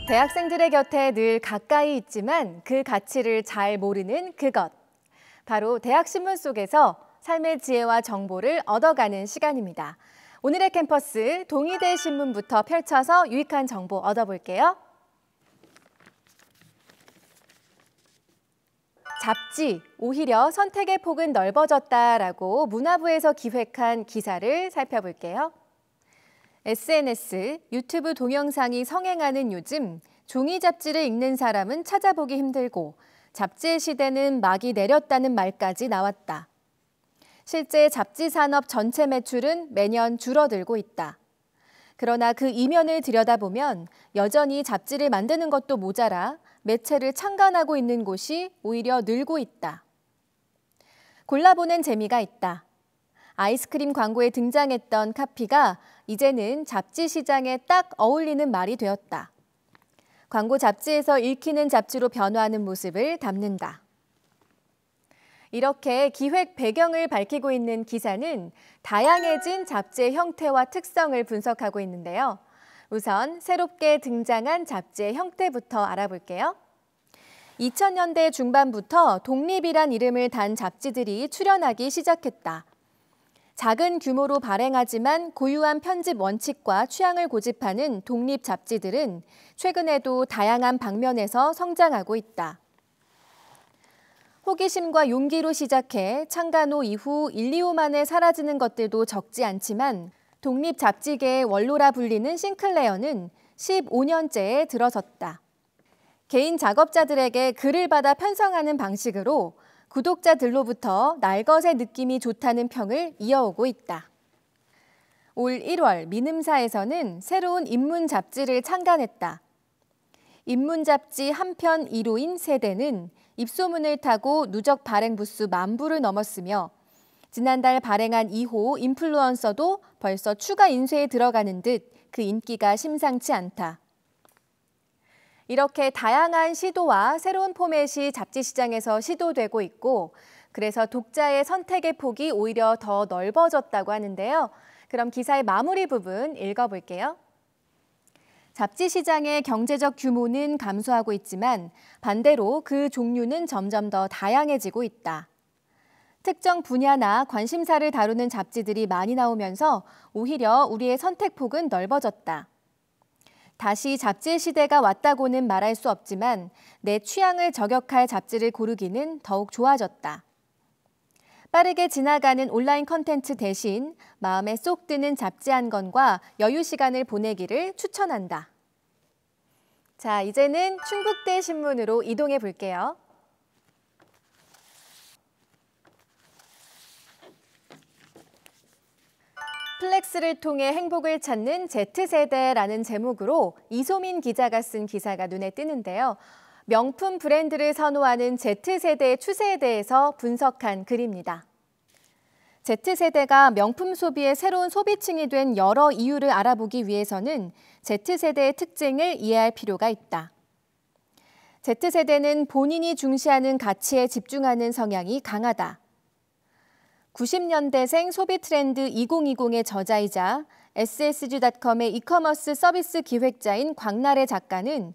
대학생들의 곁에 늘 가까이 있지만 그 가치를 잘 모르는 그것. 바로 대학신문 속에서 삶의 지혜와 정보를 얻어가는 시간입니다. 오늘의 캠퍼스 동의대 신문부터 펼쳐서 유익한 정보 얻어볼게요. 잡지, 오히려 선택의 폭은 넓어졌다라고 문화부에서 기획한 기사를 살펴볼게요. SNS, 유튜브 동영상이 성행하는 요즘 종이 잡지를 읽는 사람은 찾아보기 힘들고 잡지의 시대는 막이 내렸다는 말까지 나왔다. 실제 잡지 산업 전체 매출은 매년 줄어들고 있다. 그러나 그 이면을 들여다보면 여전히 잡지를 만드는 것도 모자라 매체를 창간하고 있는 곳이 오히려 늘고 있다. 골라보는 재미가 있다. 아이스크림 광고에 등장했던 카피가 이제는 잡지 시장에 딱 어울리는 말이 되었다. 광고 잡지에서 읽히는 잡지로 변화하는 모습을 담는다. 이렇게 기획 배경을 밝히고 있는 기사는 다양해진 잡지의 형태와 특성을 분석하고 있는데요. 우선 새롭게 등장한 잡지의 형태부터 알아볼게요. 2000년대 중반부터 독립이란 이름을 단 잡지들이 출현하기 시작했다. 작은 규모로 발행하지만 고유한 편집 원칙과 취향을 고집하는 독립 잡지들은 최근에도 다양한 방면에서 성장하고 있다. 호기심과 용기로 시작해 창간 후 이후 1, 2호 만에 사라지는 것들도 적지 않지만 독립 잡지계의 원로라 불리는 싱클레어는 15년째에 들어섰다. 개인 작업자들에게 글을 받아 편성하는 방식으로 구독자들로부터 날것의 느낌이 좋다는 평을 이어오고 있다. 올 1월 민음사에서는 새로운 인문 잡지를 창간했다. 인문 잡지 한 편 1호인 세대는 입소문을 타고 누적 발행 부수 10,000부를 넘었으며 지난달 발행한 2호 인플루언서도 벌써 추가 인쇄에 들어가는 듯 그 인기가 심상치 않다. 이렇게 다양한 시도와 새로운 포맷이 잡지 시장에서 시도되고 있고 그래서 독자의 선택의 폭이 오히려 더 넓어졌다고 하는데요. 그럼 기사의 마무리 부분 읽어볼게요. 잡지 시장의 경제적 규모는 감소하고 있지만 반대로 그 종류는 점점 더 다양해지고 있다. 특정 분야나 관심사를 다루는 잡지들이 많이 나오면서 오히려 우리의 선택폭은 넓어졌다. 다시 잡지의 시대가 왔다고는 말할 수 없지만 내 취향을 저격할 잡지를 고르기는 더욱 좋아졌다. 빠르게 지나가는 온라인 콘텐츠 대신 마음에 쏙 드는 잡지 한 권과 여유 시간을 보내기를 추천한다. 자, 이제는 충북대 신문으로 이동해 볼게요. 플렉스를 통해 행복을 찾는 Z세대라는 제목으로 이소민 기자가 쓴 기사가 눈에 띄는데요. 명품 브랜드를 선호하는 Z세대의 추세에 대해서 분석한 글입니다. Z세대가 명품 소비의 새로운 소비층이 된 여러 이유를 알아보기 위해서는 Z세대의 특징을 이해할 필요가 있다. Z세대는 본인이 중시하는 가치에 집중하는 성향이 강하다. 90년대생 소비 트렌드 2020의 저자이자 SSG.com의 이커머스 서비스 기획자인 광나래 작가는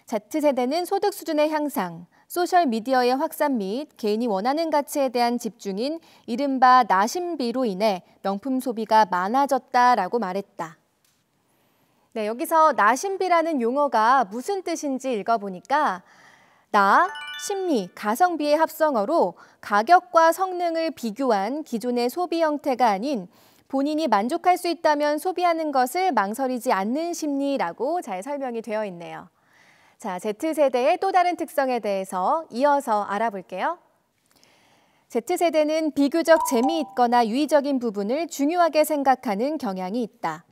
Z세대는 소득 수준의 향상, 소셜미디어의 확산 및 개인이 원하는 가치에 대한 집중인 이른바 나심비로 인해 명품 소비가 많아졌다라고 말했다. 네, 여기서 나심비라는 용어가 무슨 뜻인지 읽어보니까 나, 심리, 가성비의 합성어로 가격과 성능을 비교한 기존의 소비 형태가 아닌 본인이 만족할 수 있다면 소비하는 것을 망설이지 않는 심리라고 잘 설명이 되어 있네요. 자, Z세대의 또 다른 특성에 대해서 이어서 알아볼게요. Z세대는 비교적 재미있거나 유의적인 부분을 중요하게 생각하는 경향이 있다.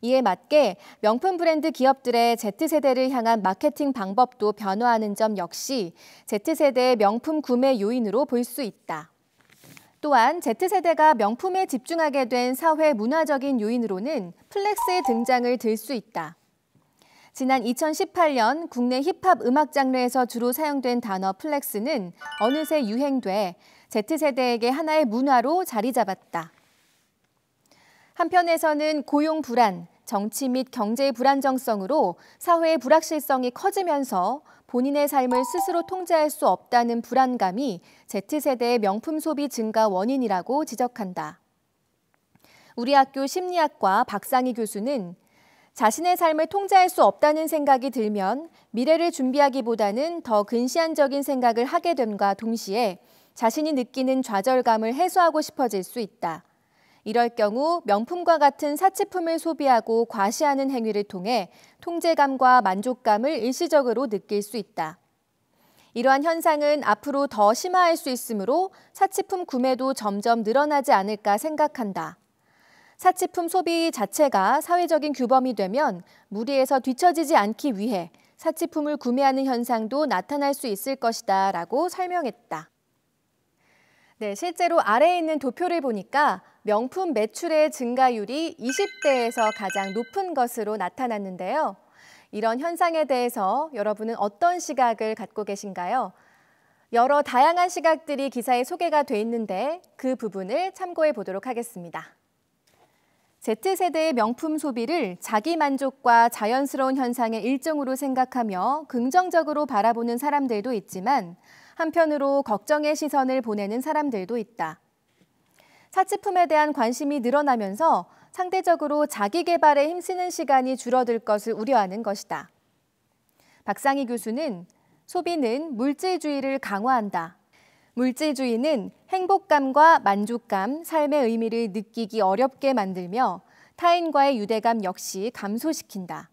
이에 맞게 명품 브랜드 기업들의 Z세대를 향한 마케팅 방법도 변화하는 점 역시 Z세대의 명품 구매 요인으로 볼 수 있다. 또한 Z세대가 명품에 집중하게 된 사회 문화적인 요인으로는 플렉스의 등장을 들 수 있다. 지난 2018년 국내 힙합 음악 장르에서 주로 사용된 단어 플렉스는 어느새 유행돼 Z세대에게 하나의 문화로 자리 잡았다. 한편에서는 고용 불안, 정치 및 경제의 불안정성으로 사회의 불확실성이 커지면서 본인의 삶을 스스로 통제할 수 없다는 불안감이 Z세대의 명품 소비 증가 원인이라고 지적한다. 우리 학교 심리학과 박상희 교수는 자신의 삶을 통제할 수 없다는 생각이 들면 미래를 준비하기보다는 더 근시안적인 생각을 하게 됨과 동시에 자신이 느끼는 좌절감을 해소하고 싶어질 수 있다. 이럴 경우 명품과 같은 사치품을 소비하고 과시하는 행위를 통해 통제감과 만족감을 일시적으로 느낄 수 있다. 이러한 현상은 앞으로 더 심화할 수 있으므로 사치품 구매도 점점 늘어나지 않을까 생각한다. 사치품 소비 자체가 사회적인 규범이 되면 무리해서 뒤처지지 않기 위해 사치품을 구매하는 현상도 나타날 수 있을 것이다 라고 설명했다. 네, 실제로 아래에 있는 도표를 보니까 명품 매출의 증가율이 20대에서 가장 높은 것으로 나타났는데요. 이런 현상에 대해서 여러분은 어떤 시각을 갖고 계신가요? 여러 다양한 시각들이 기사에 소개가 돼 있는데 그 부분을 참고해 보도록 하겠습니다. Z세대의 명품 소비를 자기 만족과 자연스러운 현상의 일종으로 생각하며 긍정적으로 바라보는 사람들도 있지만 한편으로 걱정의 시선을 보내는 사람들도 있다. 사치품에 대한 관심이 늘어나면서 상대적으로 자기 개발에 힘쓰는 시간이 줄어들 것을 우려하는 것이다. 박상희 교수는 소비는 물질주의를 강화한다. 물질주의는 행복감과 만족감, 삶의 의미를 느끼기 어렵게 만들며 타인과의 유대감 역시 감소시킨다.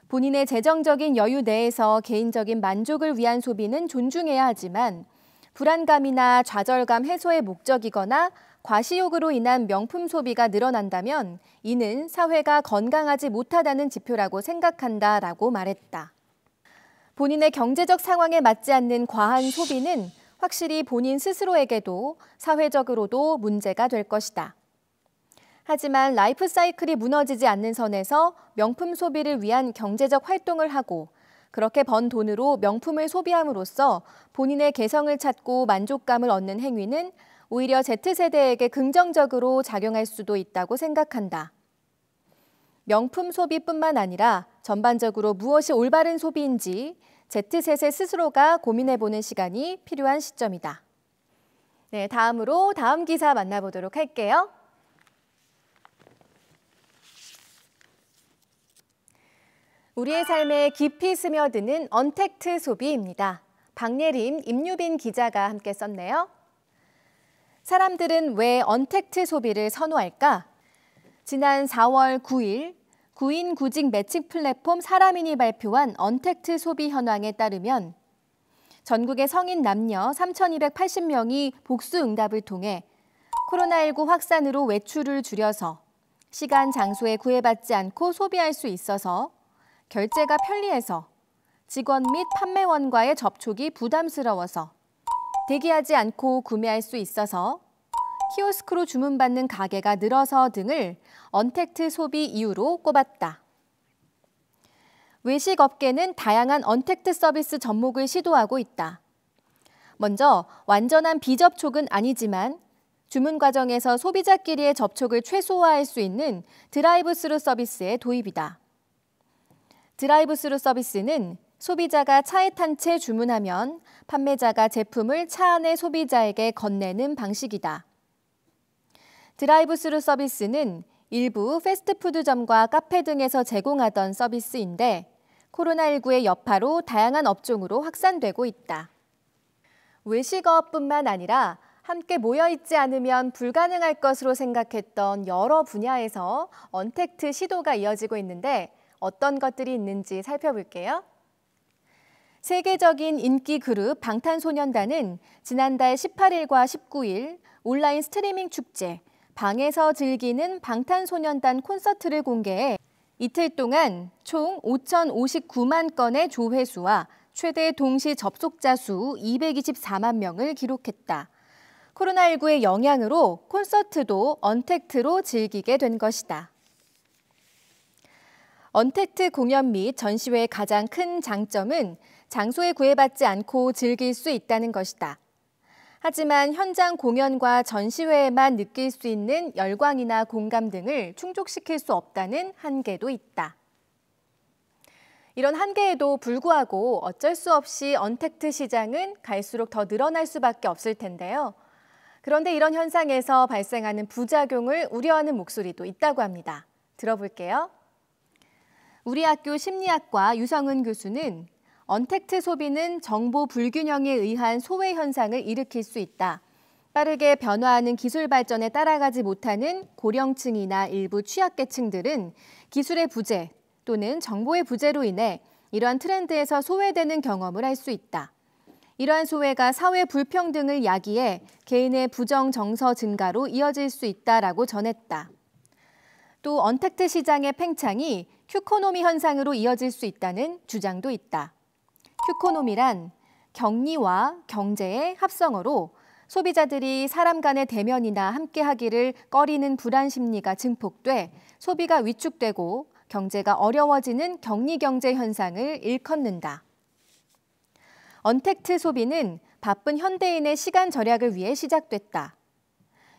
본인의 재정적인 여유 내에서 개인적인 만족을 위한 소비는 존중해야 하지만 불안감이나 좌절감 해소의 목적이거나 과시욕으로 인한 명품 소비가 늘어난다면 이는 사회가 건강하지 못하다는 지표라고 생각한다라고 말했다. 본인의 경제적 상황에 맞지 않는 과한 소비는 확실히 본인 스스로에게도 사회적으로도 문제가 될 것이다. 하지만 라이프 사이클이 무너지지 않는 선에서 명품 소비를 위한 경제적 활동을 하고 그렇게 번 돈으로 명품을 소비함으로써 본인의 개성을 찾고 만족감을 얻는 행위는 오히려 Z세대에게 긍정적으로 작용할 수도 있다고 생각한다. 명품 소비뿐만 아니라 전반적으로 무엇이 올바른 소비인지 Z세대 스스로가 고민해보는 시간이 필요한 시점이다. 네, 다음으로 다음 기사 만나보도록 할게요. 우리의 삶에 깊이 스며드는 언택트 소비입니다. 박예림, 임유빈 기자가 함께 썼네요. 사람들은 왜 언택트 소비를 선호할까? 지난 4월 9일 구인 구직 매칭 플랫폼 사람인이 발표한 언택트 소비 현황에 따르면 전국의 성인 남녀 3,280명이 복수 응답을 통해 코로나19 확산으로 외출을 줄여서 시간, 장소에 구애받지 않고 소비할 수 있어서 결제가 편리해서 직원 및 판매원과의 접촉이 부담스러워서 대기하지 않고 구매할 수 있어서 키오스크로 주문받는 가게가 늘어서 등을 언택트 소비 이유로 꼽았다. 외식업계는 다양한 언택트 서비스 접목을 시도하고 있다. 먼저 완전한 비접촉은 아니지만 주문 과정에서 소비자끼리의 접촉을 최소화할 수 있는 드라이브스루 서비스의 도입이다. 드라이브스루 서비스는 소비자가 차에 탄 채 주문하면 판매자가 제품을 차 안의 소비자에게 건네는 방식이다. 드라이브스루 서비스는 일부 패스트푸드점과 카페 등에서 제공하던 서비스인데 코로나19의 여파로 다양한 업종으로 확산되고 있다. 외식업뿐만 아니라 함께 모여있지 않으면 불가능할 것으로 생각했던 여러 분야에서 언택트 시도가 이어지고 있는데 어떤 것들이 있는지 살펴볼게요. 세계적인 인기 그룹 방탄소년단은 지난달 18일과 19일 온라인 스트리밍 축제 방에서 즐기는 방탄소년단 콘서트를 공개해 이틀 동안 총 5,059만 건의 조회수와 최대 동시 접속자 수 224만 명을 기록했다. 코로나19의 영향으로 콘서트도 언택트로 즐기게 된 것이다. 언택트 공연 및 전시회의 가장 큰 장점은 장소에 구애받지 않고 즐길 수 있다는 것이다. 하지만 현장 공연과 전시회에만 느낄 수 있는 열광이나 공감 등을 충족시킬 수 없다는 한계도 있다. 이런 한계에도 불구하고 어쩔 수 없이 언택트 시장은 갈수록 더 늘어날 수밖에 없을 텐데요. 그런데 이런 현상에서 발생하는 부작용을 우려하는 목소리도 있다고 합니다. 들어볼게요. 우리 학교 심리학과 유성은 교수는 언택트 소비는 정보 불균형에 의한 소외 현상을 일으킬 수 있다. 빠르게 변화하는 기술 발전에 따라가지 못하는 고령층이나 일부 취약계층들은 기술의 부재 또는 정보의 부재로 인해 이러한 트렌드에서 소외되는 경험을 할 수 있다. 이러한 소외가 사회 불평등을 야기해 개인의 부정 정서 증가로 이어질 수 있다라고 전했다. 또 언택트 시장의 팽창이 큐코노미 현상으로 이어질 수 있다는 주장도 있다. 큐코노미란 격리와 경제의 합성어로 소비자들이 사람 간의 대면이나 함께하기를 꺼리는 불안 심리가 증폭돼 소비가 위축되고 경제가 어려워지는 격리 경제 현상을 일컫는다. 언택트 소비는 바쁜 현대인의 시간 절약을 위해 시작됐다.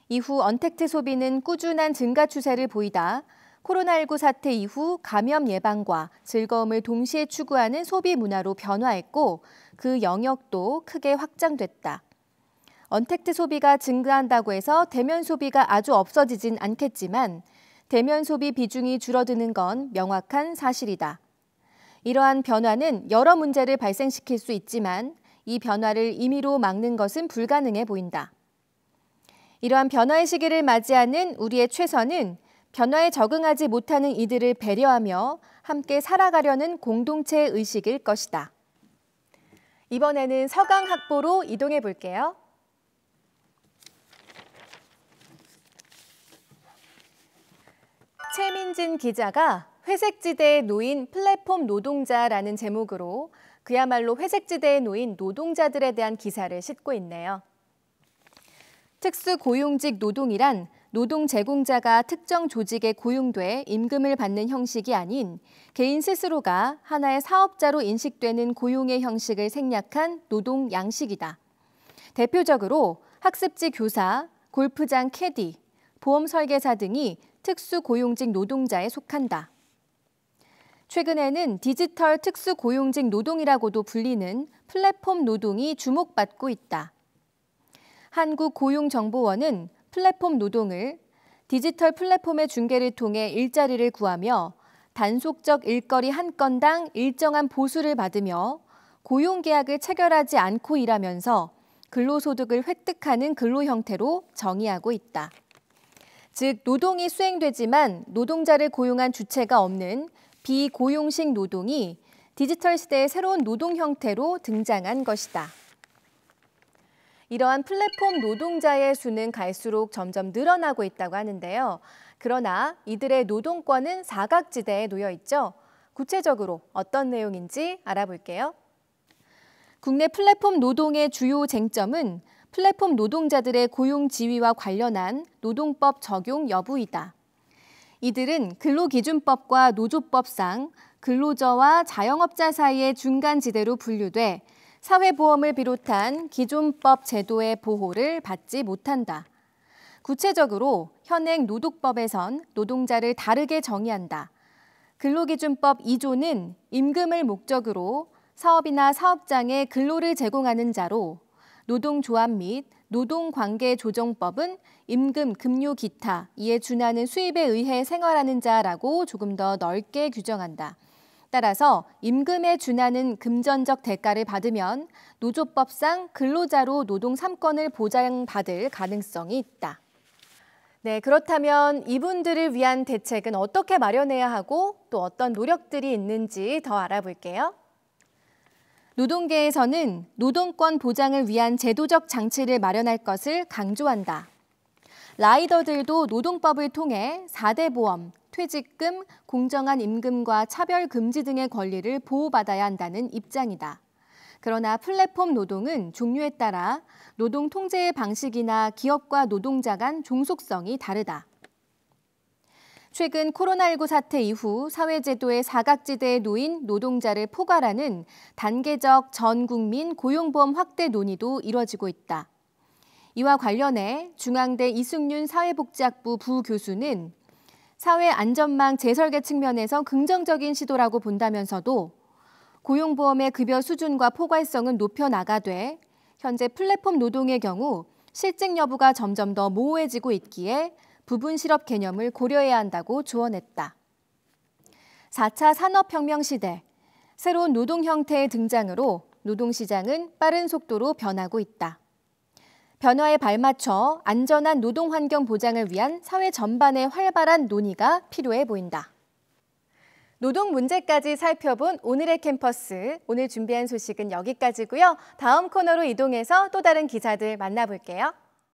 이후 언택트 소비는 꾸준한 증가 추세를 보이다 코로나19 사태 이후 감염 예방과 즐거움을 동시에 추구하는 소비 문화로 변화했고 그 영역도 크게 확장됐다. 언택트 소비가 증가한다고 해서 대면 소비가 아주 없어지진 않겠지만 대면 소비 비중이 줄어드는 건 명확한 사실이다. 이러한 변화는 여러 문제를 발생시킬 수 있지만 이 변화를 임의로 막는 것은 불가능해 보인다. 이러한 변화의 시기를 맞이하는 우리의 최선은 변화에 적응하지 못하는 이들을 배려하며 함께 살아가려는 공동체 의식일 것이다. 이번에는 서강 학보로 이동해 볼게요. 최민진 기자가 회색지대에 놓인 플랫폼 노동자라는 제목으로 그야말로 회색지대에 놓인 노동자들에 대한 기사를 싣고 있네요. 특수고용직 노동이란 노동 제공자가 특정 조직에 고용돼 임금을 받는 형식이 아닌 개인 스스로가 하나의 사업자로 인식되는 고용의 형식을 생략한 노동 양식이다. 대표적으로 학습지 교사, 골프장 캐디, 보험 설계사 등이 특수고용직 노동자에 속한다. 최근에는 디지털 특수고용직 노동이라고도 불리는 플랫폼 노동이 주목받고 있다. 한국고용정보원은 플랫폼 노동을 디지털 플랫폼의 중개를 통해 일자리를 구하며 단속적 일거리 한 건당 일정한 보수를 받으며 고용계약을 체결하지 않고 일하면서 근로소득을 획득하는 근로 형태로 정의하고 있다. 즉, 노동이 수행되지만 노동자를 고용한 주체가 없는 비고용식 노동이 디지털 시대의 새로운 노동 형태로 등장한 것이다. 이러한 플랫폼 노동자의 수는 갈수록 점점 늘어나고 있다고 하는데요. 그러나 이들의 노동권은 사각지대에 놓여 있죠. 구체적으로 어떤 내용인지 알아볼게요. 국내 플랫폼 노동의 주요 쟁점은 플랫폼 노동자들의 고용 지위와 관련한 노동법 적용 여부이다. 이들은 근로기준법과 노조법상 근로자와 자영업자 사이의 중간지대로 분류돼 사회보험을 비롯한 기존법 제도의 보호를 받지 못한다. 구체적으로 현행 노동법에선 노동자를 다르게 정의한다. 근로기준법 2조는 임금을 목적으로 사업이나 사업장에 근로를 제공하는 자로 노동조합 및 노동관계조정법은 임금, 급료, 기타, 이에 준하는 수입에 의해 생활하는 자라고 조금 더 넓게 규정한다. 따라서 임금에 준하는 금전적 대가를 받으면 노조법상 근로자로 노동 3권을 보장받을 가능성이 있다. 네, 그렇다면 이분들을 위한 대책은 어떻게 마련해야 하고 또 어떤 노력들이 있는지 더 알아볼게요. 노동계에서는 노동권 보장을 위한 제도적 장치를 마련할 것을 강조한다. 라이더들도 노동법을 통해 4대 보험, 퇴직금, 공정한 임금과 차별 금지 등의 권리를 보호받아야 한다는 입장이다. 그러나 플랫폼 노동은 종류에 따라 노동 통제의 방식이나 기업과 노동자 간 종속성이 다르다. 최근 코로나19 사태 이후 사회제도의 사각지대에 놓인 노동자를 포괄하는 단계적 전 국민 고용보험 확대 논의도 이뤄지고 있다. 이와 관련해 중앙대 이승윤 사회복지학부 부교수는 사회 안전망 재설계 측면에서 긍정적인 시도라고 본다면서도 고용보험의 급여 수준과 포괄성은 높여나가되 현재 플랫폼 노동의 경우 실직 여부가 점점 더 모호해지고 있기에 부분 실업 개념을 고려해야 한다고 조언했다. 4차 산업혁명 시대, 새로운 노동 형태의 등장으로 노동시장은 빠른 속도로 변하고 있다. 변화에 발맞춰 안전한 노동 환경 보장을 위한 사회 전반의 활발한 논의가 필요해 보인다. 노동 문제까지 살펴본 오늘의 캠퍼스, 오늘 준비한 소식은 여기까지고요. 다음 코너로 이동해서 또 다른 기사들 만나볼게요.